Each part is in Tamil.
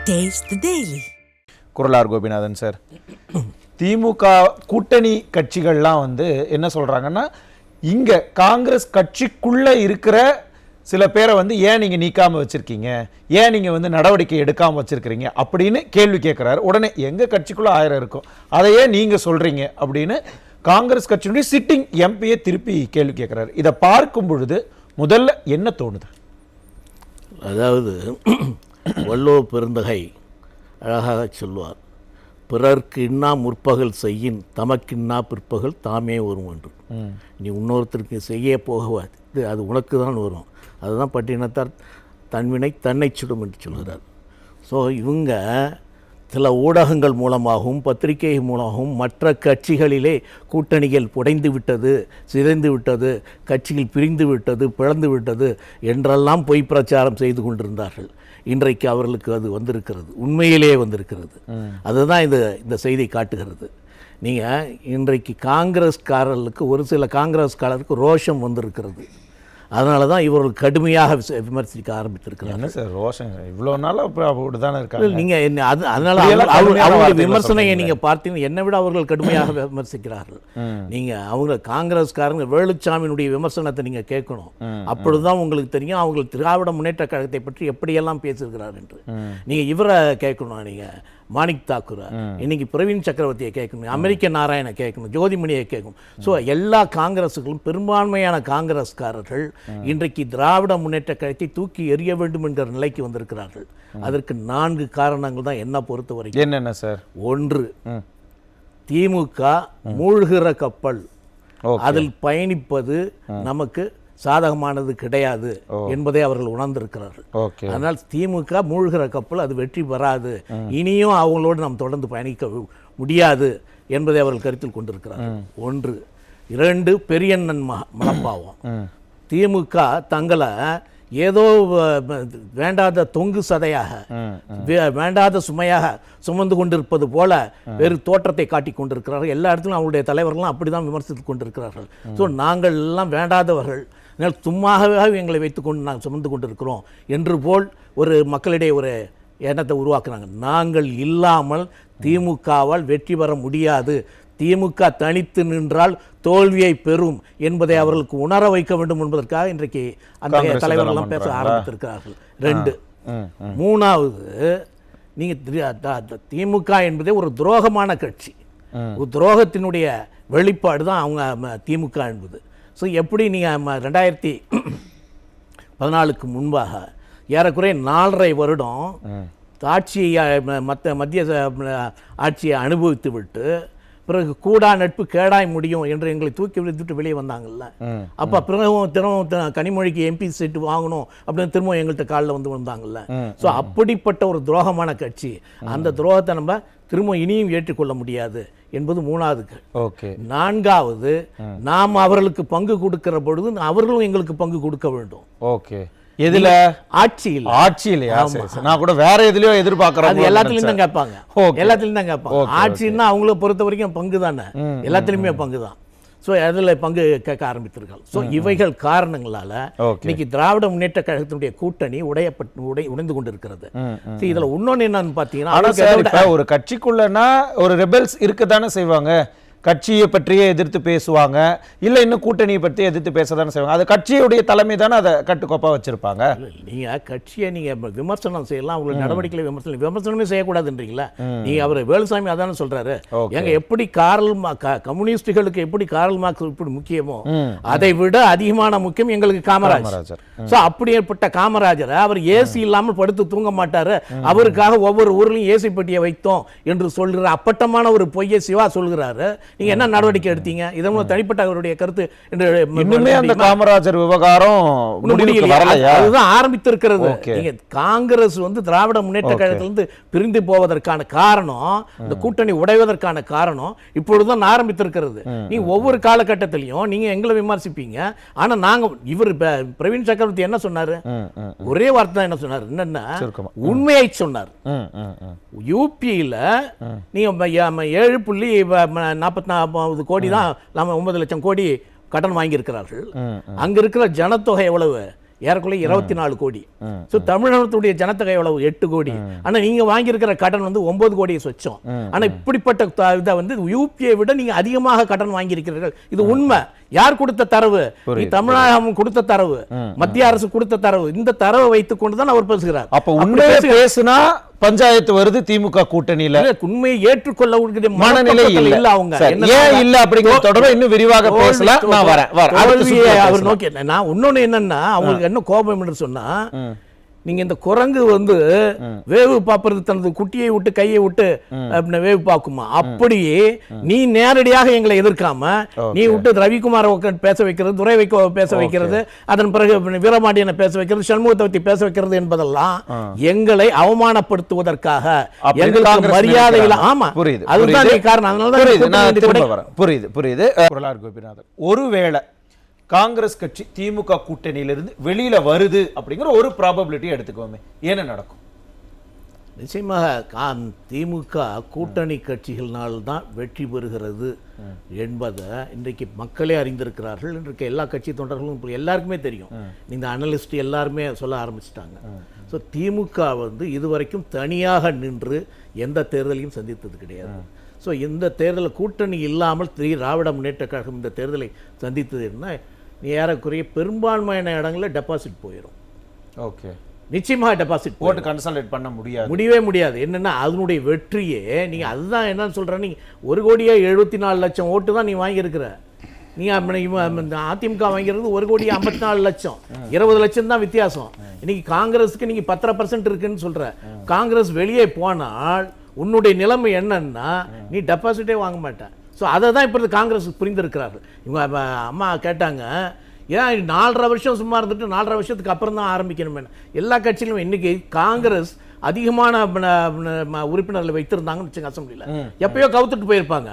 Taste the Daily. குரலார் கோபிநாதன் சார், திமுக கூட்டணி கட்சிகள்லாம் என்ன சொல்றாங்கன்னா, இங்க காங்கிரஸ் கட்சிக்குள்ள இருக்கிற சில பேரை ஏன் நீங்க நீக்காம வச்சிருக்கீங்க, ஏன் நீங்க நடவடிக்கை எடுக்காம வச்சிருக்கீங்க அப்படின்னு கேள்வி கேட்கிறாரு. உடனே எங்க கட்சிக்குள்ள 1000 இருக்கும், அதையே நீங்க சொல்றீங்க அப்படின்னு காங்கிரஸ் கட்சியினுடைய சிட்டிங் எம்பியை திருப்பி கேள்வி கேட்கிறாரு. இதை பார்க்கும் பொழுது முதல்ல என்ன தோணுது? அதாவது வள்ளுவ பெருந்தகை அழகாக சொல்வார், பிறர்க்கு இன்னா முற்பகல் செய்யின் தமக்கின்னா பிற்பகல் தாமே வரும் என்று. நீ இன்னொருத்தருக்கு செய்ய போகாது, அது உனக்கு தான் வரும். அதுதான் பட்டினத்தார் தன்வினை தன்னை சுடும் என்று சொல்கிறார். ஸோ இவங்க சில ஊடகங்கள் மூலமாகவும் பத்திரிகை மூலமாகவும் மற்ற கட்சிகளிலே கூட்டணிகள் உடைந்து விட்டது, சிதைந்து விட்டது, கட்சிகள் பிரிந்து விட்டது, பிளந்து விட்டது என்றெல்லாம் பொய் பிரச்சாரம் செய்து கொண்டிருந்தார்கள். இன்றைக்கு அவர்களுக்கு அது வந்திருக்கிறது, உண்மையிலே வந்திருக்கிறது. அதுதான் இந்த செய்தி காட்டுகிறது. நீங்கள் இன்றைக்கு காங்கிரஸ்காரர்களுக்கு, ஒரு சில காங்கிரஸ்காரருக்கு ரோஷம் வந்திருக்கிறது. அதனால தான் இவர்கள் கடுமையாக விமர்சிக்க ஆரம்பித்திருக்கிறாங்க. சார் ரோஷன் இவ்வளோ நாள் அப்படி தானே இருக்காங்க. நீங்கள் என்ன அதனால அவங்களுடைய விமர்சனையை நீங்கள் பார்த்தீங்கன்னா என்னை விட அவர்கள் கடுமையாக விமர்சிக்கிறார்கள். நீங்கள் அவங்க காங்கிரஸ்காரங்க வேலுச்சாமியினுடைய விமர்சனத்தை நீங்கள் கேட்கணும். அப்பொழுதுதான் உங்களுக்கு தெரியும் அவங்க திராவிட முன்னேற்ற கழகத்தை பற்றி எப்படியெல்லாம் பேசுகிறார் என்று. நீங்கள் இவரை கேட்கணும், நீங்கள் மாணிக் தாக்கூரை, இன்னைக்கு பிரவீன் சக்கரவர்த்தியை கேட்கணும், அமெரிக்க நாராயண கேட்கணும், ஜோதிமணியை கேட்கணும். ஸோ எல்லா காங்கிரஸுகளும் பெரும்பான்மையான காங்கிரஸ்காரர்கள் இன்றைக்கு திராவிட முன்னேற்ற கழகத்தை தூக்கி எறிய வேண்டும் என்கிற நிலைக்கு வந்திருக்கிறார்கள். அதற்கு 4 காரணங்கள் தான் என்ன பொறுத்த வரைக்கும். என்னென்ன சார்? 1, திமுக மூழ்கிற கப்பல், அதில் பயணிப்பது நமக்கு சாதகமானது கிடையாது என்பதை அவர்கள் உணர்ந்திருக்கிறார்கள். அதனால் திமுக மூழ்கிற கப்பல், அது வெற்றி பெறாது, இனியும் அவங்களோடு நாம் தொடர்ந்து பயணிக்க முடியாது என்பதை அவர்கள் கருத்தில் கொண்டிருக்கிறார்கள். 1. 2, பெரியண்ணன் மனப்பாவம். திமுக தங்களை ஏதோ வேண்டாத தொங்கு சதையாக, வேண்டாத சுமையாக சுமந்து கொண்டிருப்பது போல வேறு தோற்றத்தை காட்டி கொண்டிருக்கிறார்கள். எல்லா இடத்திலும் அவருடைய தலைவர்களும் அப்படிதான் விமர்சித்து கொண்டிருக்கிறார்கள். ஸோ நாங்கள் எல்லாம் வேண்டாதவர்கள், சும்மாகவே எங்களை வைத்துக்கொண்டு நாங்கள் சுமந்து கொண்டிருக்கிறோம் என்று போல் ஒரு மக்களிடையே ஒரு எண்ணத்தை உருவாக்குறாங்க. நாங்கள் இல்லாமல் திமுகவால் வெற்றி பெற முடியாது, திமுக தனித்து நின்றால் தோல்வியை பெறும் என்பதை அவர்களுக்கு உணர வைக்க வேண்டும் என்பதற்காக இன்றைக்கு அந்த தலைவர்களெல்லாம் பேச ஆரம்பித்திருக்கிறார்கள். 2. 3வது, நீங்கள் திமுக என்பதே ஒரு துரோகமான கட்சி, ஒரு துரோகத்தினுடைய வெளிப்பாடு தான் அவங்க திமுக என்பது. ஸோ எப்படி நீங்கள் 2014க்கு முன்பாக ஏறக்குறைய 4.5 வருடம் ஆட்சியை மத்திய ஆட்சியை அனுபவித்து விட்டு பிறகு கூடா நட்பு கேடாய் முடியும் என்று எங்களை தூக்கி விட்டு வெளியே வந்தாங்கல்ல. அப்போ திரும்பவும் கனிமொழிக்கு எம்பி சீட்டு வாங்கணும் அப்படின்னு திரும்பவும் எங்கள்கிட்ட காலில் வந்தாங்கல்ல. ஸோ அப்படிப்பட்ட ஒரு துரோகமான கட்சி, அந்த துரோகத்தை நம்ம திரும்ப இனியும் ஏற்றுக்கொள்ள முடியாது என்பது 3வது. 4வது, நாம் அவர்களுக்கு பங்கு கொடுக்கிற பொழுது அவர்களும் எங்களுக்கு பங்கு கொடுக்க வேண்டும். எதுல? ஆட்சியில். ஆட்சியிலையா? நான் கூட வேற எதுலயோ எதிர்பார்க்கறேன். எல்லாத்துலயும் தான் கேட்பாங்க, எல்லாத்துலயும் தான் கேட்பாங்க. ஆட்சின்னா அவங்கள பொறுத்த வரைக்கும் பங்கு தானே, எல்லாத்துலயுமே பங்கு தான். ஸோ அதில் பங்கு கேட்க ஆரம்பித்திருக்காங்க. ஸோ இவைகள் காரணங்களால இன்னைக்கு திராவிட முன்னேற்ற கழகத்தினுடைய கூட்டணி உடைந்து கொண்டிருக்கிறது. இதுல இன்னொன்னு என்னன்னு பார்த்தீங்கன்னா, ஒரு கட்சிக்குள்ளனா ஒரு ரெபெல்ஸ் இருக்கத்தானே செய்வாங்க. கட்சியை பற்றியே எதிர்த்து பேசுவாங்க, இல்லை இன்னும் கூட்டணியை பற்றி எதிர்த்து பேசதானே செய்வாங்க. அது கட்சியுடைய தலைமை தானே அதை கட்டுக்கோப்பா வச்சிருப்பாங்க. நீங்கள் கட்சியை நீங்கள் விமர்சனம் செய்யலாம், அவங்களுக்கு நடவடிக்கைகளை விமர்சனமே செய்யக்கூடாதுன்றீங்களா? நீங்கள் அவர் வேலுசாமி அதானே சொல்றாரு. எங்க எப்படி கம்யூனிஸ்டுகளுக்கு எப்படி கார்ல் மார்க்ஸ் இப்படி முக்கியமோ அதை விட அதிகமான முக்கியம் எங்களுக்கு காமராஜர். ஸோ அப்படிப்பட்ட காமராஜரை அவர் ஏசி இல்லாமல் படுத்து தூங்க மாட்டாரு, அவருக்காக ஒவ்வொரு ஊர்லையும் ஏசி பெட்டியை வைத்தோம் என்று சொல்கிற அப்பட்டமான ஒரு பொய்யை சிவா சொல்கிறாரு. நீங்க என்ன நடவடிக்கை எடுத்தீங்க? இதன் தனிப்பட்ட அவருடைய கருத்து இன்னுமே அந்த காமராஜர் விவகாரம் அதுதான் ஆரம்பித்திருக்கிறது. நீங்க காங்கிரஸ் திராவிட முன்னேற்ற கழகத்திலிருந்து பிரிந்து போவதற்கான காரணம், இந்த கூட்டணி உடைவதற்கான காரணம் இப்பொழுதுதான் ஆரம்பித்திருக்கிறது. நீங்க ஒவ்வொரு காலகட்டத்திலையும் நீங்க எங்களை விமர்சிப்பீங்க, ஆனா நாங்க இவர் பிரவீன் சக்கரவர்த்தி என்ன சொன்னாரு? ஒரே வார்த்தை என்ன சொன்னார்? என்னன்னா உண்மையை சொன்னார். யூபியில நீங்க 7.44 கோடி தான், 9 லட்சம் கோடி கடன் வாங்கி இருக்கிறார்கள். அங்க இருக்கிற ஜனத்தொகை எவ்வளவு? ஏறக்குறைய 24 கோடி. ஸோ தமிழகத்துடைய ஜனத்தொகை எவ்வளவு 8 கோடி. ஆனா நீங்க வாங்கியிருக்கிற கடன் வந்து 9 கோடியை சொச்சம். ஆனா இப்படிப்பட்ட இதை வந்து யூபியை விட நீங்க அதிகமாக கடன் வாங்கியிருக்கிறீர்கள். இது உண்மை. யார் கொடுத்த தரவு? தமிழகம் கொடுத்த தரவு, மத்திய அரசு கொடுத்த தரவு. இந்த தரவை வைத்துக் கொண்டுதான் அவர் பேசுகிறார். அப்ப உண்மையை பேசினா பஞ்சாயத்து வருது திமுக கூட்டணியில. உண்மையை ஏற்றுக்கொள்ள மனநிலை இல்ல. அவங்க ஏன் இல்ல அப்படிங்கிற தொடர்பு இன்னும் விரிவாக பேசலாம். நான் வரேன். அவர் நோக்கி நான் இன்னொன்னு என்னன்னா, அவங்களுக்கு என்ன கோபம் என்று சொன்னா, நீங்க இந்த குரங்கு வந்து வேவு பார்ப்பது தனது குட்டியை விட்டு கையை விட்டு வேவு பார்க்குமா, அப்படியே நீ நேரடியாக எங்களை எதிர்க்காம நீ விட்டு ரவிக்குமார் பேச வைக்கிறது, துரை வைகோ பேச வைக்கிறது, அதன் பிறகு வீரமாண்டியனை பேச வைக்கிறது, சண்முகத்தை பத்தி பேச வைக்கிறது என்பதெல்லாம் எங்களை அவமானப்படுத்துவதற்காக, எங்களுக்கு மரியாதையில். ஆமா, அதுதான் காரணம். அதனாலதான் புரியுது. கோபிநாதன், ஒருவேளை காங்கிரஸ் கட்சி திமுக கூட்டணியிலிருந்து வெளியில வருது அப்படிங்கிற ஒரு ப்ராபபிலிட்டி எடுத்துக்கோமே, என்ன நடக்கும்? நிச்சயமாக திமுக கூட்டணி கட்சிகள்னால்தான் வெற்றி பெறுகிறது என்பதை இன்றைக்கு மக்களே அறிந்திருக்கிறார்கள். இன்றைக்கு எல்லா கட்சி தொண்டர்களும் எல்லாருக்குமே தெரியும். இந்த அனலிஸ்ட் எல்லாருமே சொல்ல ஆரம்பிச்சிட்டாங்க. ஸோ திமுக வந்து இதுவரைக்கும் தனியாக நின்று எந்த தேர்தலையும் சந்தித்தது கிடையாது. ஸோ இந்த தேர்தலில் கூட்டணி இல்லாமல் திராவிட முன்னேற்ற கழகம் இந்த தேர்தலை சந்தித்ததுன்னா ஏறக்குறைய பெரும்பான்மையான இடங்களில் டெபாசிட் போயிடும். ஓகே, நிச்சயமாக டெபாசிட் போட்டு கன்சல்டேட் பண்ண முடியவே முடியாது. என்னன்னா அதனுடைய வெற்றியே நீங்க அதுதான் என்னன்னு சொல்ற, நீ 1,74,00,000 ஓட்டு தான் நீ வாங்கியிருக்கிற. நீ அதிமுக வாங்கிறது 1,54,00,000, 20 லட்சம் தான் வித்தியாசம். இன்னைக்கு காங்கிரஸுக்கு நீங்க 10% இருக்குன்னு சொல்ற. காங்கிரஸ் வெளியே போனால் உன்னுடைய நிலைமை என்னன்னா நீ டெபாசிட்டே வாங்க மாட்டேன். ஸோ அதை தான் இப்போ காங்கிரஸ் புரிந்திருக்கிறார்கள். இவங்க அம்மா கேட்டாங்க, ஏன் 4.5 வருஷம் சும்மா இருந்துட்டு 4.5 வருஷத்துக்கு அப்புறம் தான் ஆரம்பிக்கணுமே. எல்லா கட்சியிலும் இன்னைக்கு காங்கிரஸ் அதிகமான உறுப்பினர்களை வைத்திருந்தாங்கன்னு வச்சுங்க அசம்பிளியில், எப்பயோ கவுத்துட்டு போயிருப்பாங்க.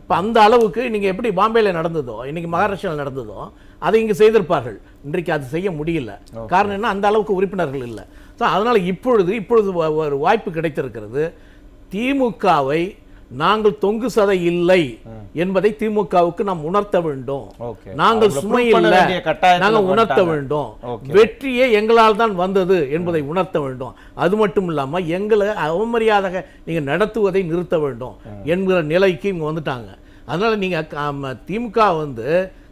இப்போ அந்த அளவுக்கு நீங்கள் எப்படி பாம்பேல நடந்ததோ, இன்னைக்கு மகாராஷ்டிராவில் நடந்ததோ, அதை இங்கே செய்திருப்பார்கள். இன்றைக்கு அது செய்ய முடியல. காரணம் என்ன? அந்த அளவுக்கு உறுப்பினர்கள் இல்லை. ஸோ அதனால் இப்பொழுது ஒரு வாய்ப்பு கிடைத்திருக்கிறது. திமுகவை நாங்கள் தொங்கு சதை இல்லை என்பதை திமுகவுக்கு நாம் உணர்த்த வேண்டும். நாங்கள் சுமை இல்லை, நாங்கள் உணர்த்த வேண்டும். வெற்றியே எங்களால் தான் வந்தது என்பதை உணர்த்த வேண்டும். அது மட்டும் இல்லாம எங்களை அவமரியாதை நீங்க நடத்துவதை நிறுத்த வேண்டும் என்கிற நிலைக்கு இங்க வந்துட்டாங்க. அதனால நீங்க திமுக வந்து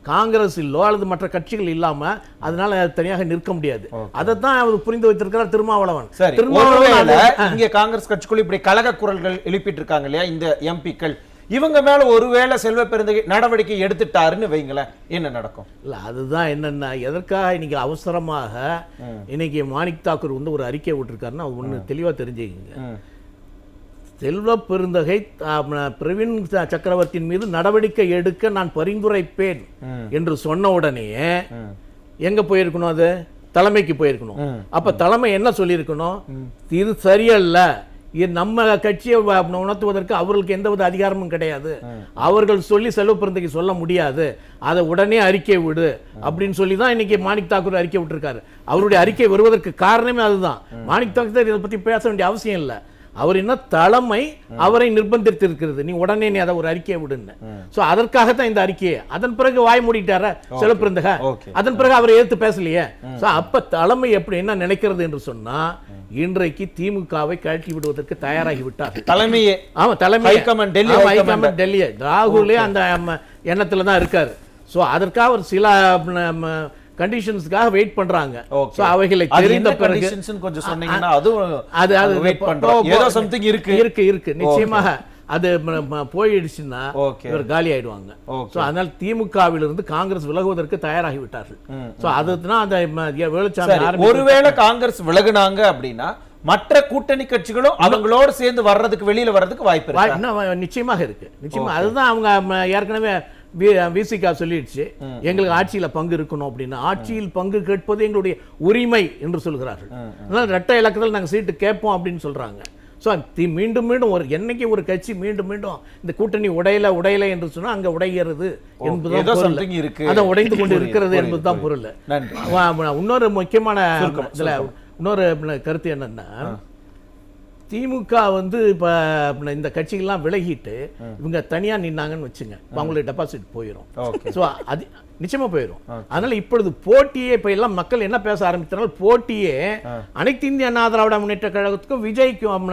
காங்கிரஸ் இல்லோ அல்லது மற்ற கட்சிகள் இல்லாம அதனால தனியாக நிற்க முடியாது. அதைத்தான் அவர் புரிந்து வைத்திருக்கிறார் திருமாவளவன். இங்க காங்கிரஸ் கட்சிக்குள்ள இப்படி கலக குரல்கள் எழுப்பிட்டு இருக்காங்க இல்லையா இந்த எம்பிக்கள், இவங்க மேல ஒருவேளை செல்வ பெருந்தகை நடவடிக்கை எடுத்துட்டாருன்னு வைங்களேன், என்ன நடக்கும்? இல்ல அதுதான் என்னன்னா, எதற்காக இன்னைக்கு அவசரமாக இன்னைக்கு மாணிக் தாக்கூர் வந்து ஒரு அறிக்கை விட்டுருக்காருன்னா ஒண்ணு தெளிவா தெரிஞ்சுக்கங்க. செல்வ பெருந்தகை பிரவீன் சக்கரவர்த்தியின் மீது நடவடிக்கை எடுக்க நான் பரிந்துரைப்பேன் என்று சொன்ன உடனே எங்க போயிருக்கணும்? அது தலைமைக்கு போயிருக்கணும். அப்ப தலைமை என்ன சொல்லியிருக்கணும்? இது சரியல்ல, நம்ம கட்சியை உணர்த்துவதற்கு அவர்களுக்கு எந்தவித அதிகாரமும் கிடையாது, அவர்கள் சொல்லி செல்வ பெருந்தகை சொல்ல முடியாது, அதை உடனே அறிக்கை விடு அப்படின்னு சொல்லி தான் இன்னைக்கு மாணிக் தாக்கூர் அறிக்கை விட்டுருக்காரு. அவருடைய அறிக்கை வருவதற்கு காரணமே அதுதான். மாணிக் தாக்கூர் இதை பத்தி பேச வேண்டிய அவசியம் இல்லை. அவர் என்ன தலைமை அவரை நிர்பந்தித்திருக்கிறது, நீ உடனே நீ அதை ஒரு அறிக்கையை விடுன்னு. சோ அதற்காகத்தான் இந்த அறிக்கையை. அதன் பிறகு வாய் மூடிட்டார செல்வ பெருந்தகை, அதன் பிறகு அவரை ஏற்று பேசலையே. சோ அப்ப தலைமை எப்படி என்ன நினைக்கிறது என்று சொன்னா, இன்றைக்கு திமுகவை கழட்டி விடுவதற்கு தயாராகி விட்டார் தலைமையே. ஆமா, தலைமை டெல்லியே ராகுலே அந்த எண்ணத்துல தான் இருக்காரு. சோ அதற்காக ஒரு சில கண்டிஷன்ஸ்க்காக வெயிட் பண்றாங்க. சோ அவைகளை தெரிந்த பிறகு கொஞ்சம் சொன்னீங்கன்னா அது வெயிட் பண்றோம், ஏதோ சம்திங் இருக்கு நிச்சயமாக அது போயிடுச்சுன்னா இவர் காலி ஆயிடுவாங்க. சோ அதனால திமுகவிலிருந்து காங்கிரஸ் விலகுவதற்கு தயாராகி விட்டார்கள். சோ அதுதான் அந்த வேலுச்சாமி ஒருவேளை காங்கிரஸ் விலகுனாங்க அப்படின்னா மற்ற கூட்டணி கட்சிகளும் அவங்களோட சேர்ந்து வர்றதுக்கு வெளியில வர்றதுக்கு வாய்ப்பு இருக்கு. நிச்சயமாக இருக்கு, நிச்சயமா. அதுதான் அவங்க ஏற்கனவே விசிகா சொல்லிடுச்சு, எங்களுக்கு ஆட்சியில பங்கு இருக்கணும் அப்படின்னு. ஆட்சியில் பங்கு கேட்பது எங்களுடைய உரிமை என்று சொல்கிறார்கள். அதனால இரட்டை இலக்கத்தில் நாங்கள் சீட்டு கேட்போம் அப்படின்னு சொல்றாங்க. ஸோ மீண்டும் மீண்டும் என்னைக்கு ஒரு கட்சி மீண்டும் மீண்டும் இந்த கூட்டணி உடையல என்று சொன்னா அங்க உடைகிறது என்பதுதான் அதை உடைந்து கொண்டு இருக்கிறது என்பதுதான் பொருள். இன்னொரு முக்கியமான இதுல இன்னொரு கருத்து என்னன்னா, திமுக வந்து இப்போ இந்த கட்சிகள்லாம் விலகிட்டு இவங்க தனியாக நின்னாங்கன்னு வச்சுங்க, அவங்களுக்கு டெபாசிட் போயிடும். ஸோ அது நிச்சயமா போயிடும். அதனால இப்பொழுது போட்டியே இப்போ எல்லாம் மக்கள் என்ன பேச ஆரம்பித்தனால போட்டியே அனைத்து இந்திய அண்ணா திராவிட முன்னேற்ற கழகத்துக்கும் விஜய்க்கும்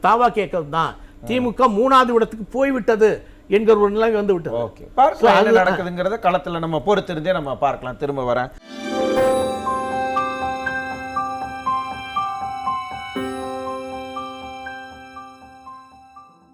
தாவா கேட்கறது தான். திமுக 3வது இடத்துக்கு போய்விட்டது என்கிற ஒரு நிலைமை வந்து விட்டது. நடக்குதுங்கிறத களத்துல நம்ம பொறுத்திருந்தே நம்ம பார்க்கலாம். திரும்ப வரேன்.